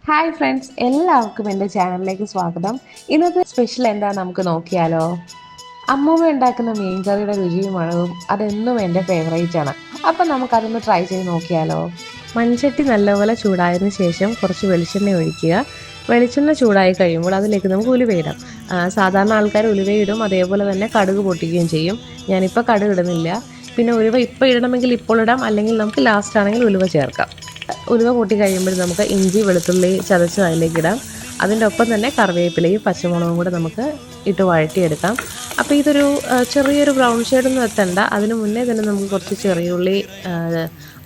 Hi friends, എല്ലാവർക്കും എൻ്റെ ചാനലിലേക്ക് സ്വാഗതം. ഇന്നത്തെ സ്പെഷ്യൽ എന്താ നമുക്ക് നോക്കിയാലോ. അമ്മൂമ്മ ഉണ്ടാക്കുന്ന മീൻകറിയുടെ രുചിയും മണവും അതെന്നും എൻ്റെ ഫേവറേറ്റ് ആണ്. അപ്പം നമുക്കതൊന്ന് ട്രൈ ചെയ്ത് നോക്കിയാലോ. മൺചട്ടി നല്ലപോലെ ചൂടായതിനു ശേഷം കുറച്ച് വെളിച്ചെണ്ണ ഒഴിക്കുക. വെളിച്ചെണ്ണ ചൂടായി കഴിയുമ്പോൾ അതിലേക്ക് നമുക്ക് ഉലുവയിടാം. സാധാരണ ആൾക്കാർ ഉലുവയിടും, അതേപോലെ തന്നെ കടുക് പൊട്ടിക്കുകയും ചെയ്യും. ഞാനിപ്പോൾ കടുക് ഇടുന്നില്ല. പിന്നെ ഉലുവ ഇപ്പോൾ ഇടണമെങ്കിൽ ഇപ്പോൾ ഇടാം, അല്ലെങ്കിൽ നമുക്ക് ലാസ്റ്റ് ആണെങ്കിൽ ഉലുവ ചേർക്കാം. ഉലുവ കൂട്ടി കഴിയുമ്പോൾ നമുക്ക് ഇഞ്ചി വെളുത്തുള്ളി ചതച്ച് അതിലേക്ക് ഇടാം. അതിൻ്റെ ഒപ്പം തന്നെ കറിവേപ്പിലയും പച്ചമുളകും കൂടെ നമുക്ക് ഇട്ട് വഴറ്റിയെടുക്കാം. അപ്പോൾ ഇതൊരു ചെറിയൊരു ബ്രൗൺ ഷെയ്ഡൊന്നും എത്തണ്ട. അതിന് മുന്നേ തന്നെ നമുക്ക് കുറച്ച് ചെറിയുള്ളി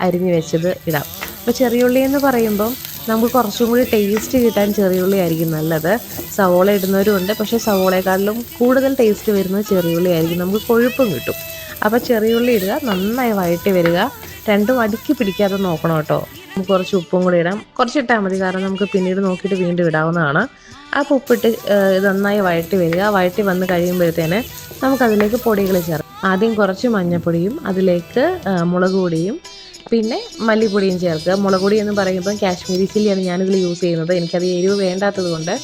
അരിഞ്ഞ് വെച്ചത് ഇടാം. അപ്പോൾ ചെറിയുള്ളി എന്ന് പറയുമ്പം നമുക്ക് കുറച്ചും കൂടി ടേസ്റ്റ് കിട്ടാൻ ചെറിയുള്ളി ആയിരിക്കും നല്ലത്. സവോള ഇടുന്നവരും ഉണ്ട്, പക്ഷേ സവോളയെക്കാട്ടിലും കൂടുതൽ ടേസ്റ്റ് വരുന്നത് ചെറിയുള്ളി ആയിരിക്കും. നമുക്ക് കൊഴുപ്പും കിട്ടും. അപ്പോൾ ചെറിയുള്ളി ഇടുക, നന്നായി വഴറ്റി വരിക. രണ്ടും അടുക്കി പിടിക്കാതെ നോക്കണം കേട്ടോ. നമുക്ക് കുറച്ച് ഉപ്പും കൂടി ഇടാം. കുറച്ചിട്ടാൽ മതി, കാരണം നമുക്ക് പിന്നീട് നോക്കിയിട്ട് വീണ്ടും ഇടാവുന്നതാണ്. അപ്പോൾ ഉപ്പിട്ട് ഇത് നന്നായി വഴറ്റി വരിക. വഴറ്റി വന്ന് കഴിയുമ്പോഴത്തേന് നമുക്കതിലേക്ക് പൊടികൾ ചേർക്കാം. ആദ്യം കുറച്ച് മഞ്ഞൾപ്പൊടിയും അതിലേക്ക് മുളക് പൊടിയും പിന്നെ മല്ലിപ്പൊടിയും ചേർക്കുക. മുളക് പൊടി എന്ന് പറയുമ്പോൾ കാശ്മീരി ചില്ലിയാണ് ഞാനിതിൽ യൂസ് ചെയ്യുന്നത്. എനിക്കത് എരിവ് വേണ്ടാത്തത് കൊണ്ട്.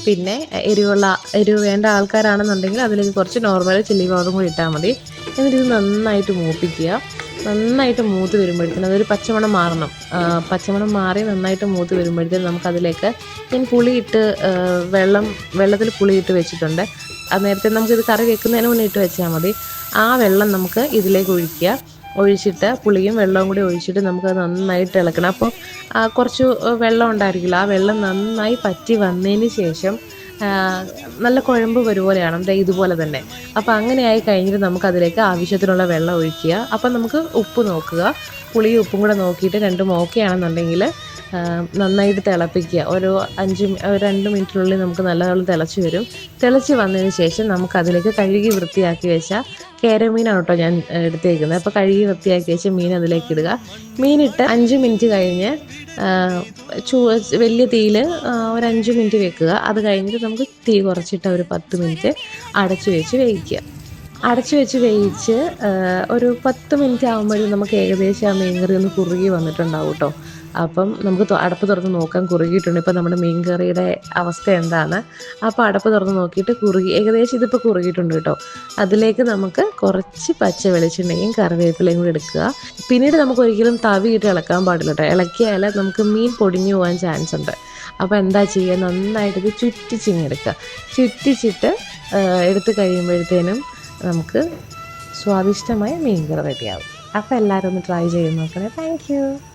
പിന്നെ എരിവ് വേണ്ട ആൾക്കാരാണെന്നുണ്ടെങ്കിൽ അതിലേക്ക് കുറച്ച് നോർമൽ ചില്ലി പൗഡറും കൂടി ഇട്ടാൽ മതി. എന്നിട്ട് ഇത് നന്നായിട്ട് മൂപ്പിക്കുക. നന്നായിട്ട് മൂത്ത് വരുമ്പോഴത്തേനും അതൊരു പച്ചമണം മാറണം. പച്ചമണം മാറി നന്നായിട്ട് മൂത്ത് വരുമ്പോഴത്തേനും നമുക്കതിലേക്ക് ഞാൻ പുളിയിട്ട് വെള്ളത്തിൽ പുളിയിട്ട് വെച്ചിട്ടുണ്ട്. അത് നേരത്തെ നമുക്കിത് കറി വെക്കുന്നതിന് മുന്നേ ഇട്ട് വെച്ചാൽ മതി. ആ വെള്ളം നമുക്ക് ഇതിലേക്ക് ഒഴിച്ചിട്ട് പുളിയും വെള്ളവും കൂടി ഒഴിച്ചിട്ട് നമുക്കത് നന്നായിട്ട് ഇളക്കണം. അപ്പോൾ കുറച്ച് വെള്ളം ഉണ്ടായിരിക്കില്ല, ആ വെള്ളം നന്നായി പറ്റി വന്നതിന് ശേഷം നല്ല കുഴമ്പ് വരുപോലെയാണ് ഇതുപോലെ തന്നെ. അപ്പോൾ അങ്ങനെ ആയി കഴിഞ്ഞിട്ട് നമുക്കതിലേക്ക് ആവശ്യത്തിനുള്ള വെള്ളം ഒഴിക്കുക. അപ്പം നമുക്ക് ഉപ്പ് നോക്കുക, പുളിയും ഉപ്പും കൂടെ നോക്കിയിട്ട് രണ്ടും ഓക്കെ ആണെന്നുണ്ടെങ്കിൽ നന്നായിട്ട് തിളപ്പിക്കുക. ഒരു 2 മിനിറ്റിനുള്ളിൽ നമുക്ക് നല്ലപോലെ തിളച്ച് വരും. തിളച്ച് വന്നതിന് ശേഷം നമുക്കതിലേക്ക് കഴുകി വൃത്തിയാക്കി വെച്ച കേരമീനാണ് കേട്ടോ ഞാൻ എടുത്തേക്കുന്നത്. അപ്പോൾ കഴുകി വൃത്തിയാക്കി വെച്ച മീൻ അതിലേക്ക് ഇടുക. മീനിട്ട് 5 മിനിറ്റ് കഴിഞ്ഞ് വലിയ തീയിൽ ഒരു 5 മിനിറ്റ് വെക്കുക. അത് കഴിഞ്ഞിട്ട് നമുക്ക് തീ കുറച്ചിട്ട് ഒരു 10 മിനിറ്റ് അടച്ചു വെച്ച് വേവിക്കുക. അടച്ചു വെച്ച് വേവിച്ച് ഒരു 10 മിനിറ്റ് ആകുമ്പോഴും നമുക്ക് ഏകദേശം ആ മീൻകറി ഒന്ന് കുറുകി വന്നിട്ടുണ്ടാവും കേട്ടോ. അപ്പം നമുക്ക് അടപ്പ് തുറന്ന് നോക്കാൻ കുറുകിയിട്ടുണ്ട്. ഇപ്പം നമ്മുടെ മീൻകറിയുടെ അവസ്ഥ എന്താണ്. അപ്പോൾ അടപ്പ് തുറന്ന് നോക്കിയിട്ട് ഏകദേശം ഇതിപ്പോൾ കുറുകിയിട്ടുണ്ട് കേട്ടോ. അതിലേക്ക് നമുക്ക് കുറച്ച് പച്ച വെളിച്ചെണ്ണയും കറിവേപ്പിലയും കൂടി എടുക്കുക. പിന്നീട് നമുക്ക് ഒരിക്കലും തവിയിട്ട് ഇളക്കാൻ പാടില്ല കേട്ടോ. ഇളക്കിയാൽ നമുക്ക് മീൻ പൊടിഞ്ഞു പോകാൻ ചാൻസ് ഉണ്ട്. അപ്പോൾ എന്താ ചെയ്യുക, നന്നായിട്ട് ഇത് ചുറ്റിച്ചിങ്ങെടുക്കുക. ചുറ്റിച്ചിട്ട് എടുത്ത് കഴിയുമ്പോഴത്തേനും നമുക്ക് സ്വാദിഷ്ടമായ മീൻകറി റെഡിയാവും. അപ്പോൾ എല്ലാവരും ഒന്ന് ട്രൈ ചെയ്ത് നോക്കണേ. Thank you.